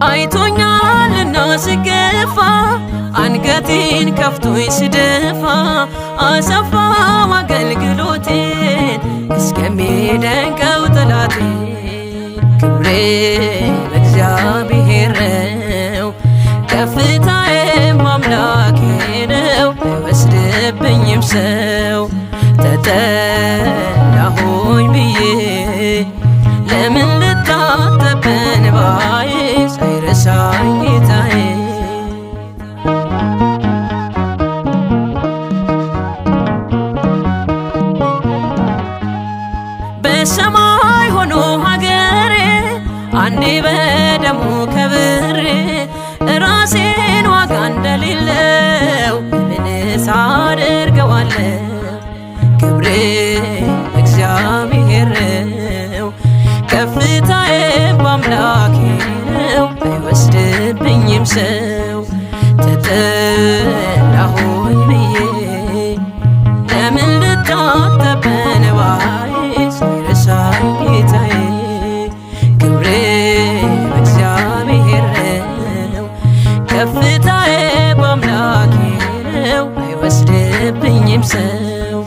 አይቶኛልና ስገፋ አንገቴን ከፍቶኝ ስደፋ አሰፋው አገልግሎቴን እስከሚደንቀው ጠላቴ ክብሬ ለእግዚአብሔር ነው ከፍታዬም አምላኬ ነው አይወስድብኝም ሰው ተጠላሁኝ ብዬ ለምን ልታጠብ በእንባዬ ሳይረሳኝ ጌታዬ በሰማይ ሆኖ ሀገሬ አንዴ በደሙ ከብሬ ራሴን ዋጋ እንደሌለው ምንስ አደርገዋለሁ ክብሬ እግዚአብሔር ነው ከፍታዬ በአምላኬ ነው አይወስድብኝም ሰው ተጠላሁኝ ብዬ ለምን ልታጠብ በእንባዬ ሳይረሳኝ ጌታዬ ክብሬ በእግዚአብሔር ነው ከፍታዬ በአምላኬ ነው አይወስድብኝም ሰው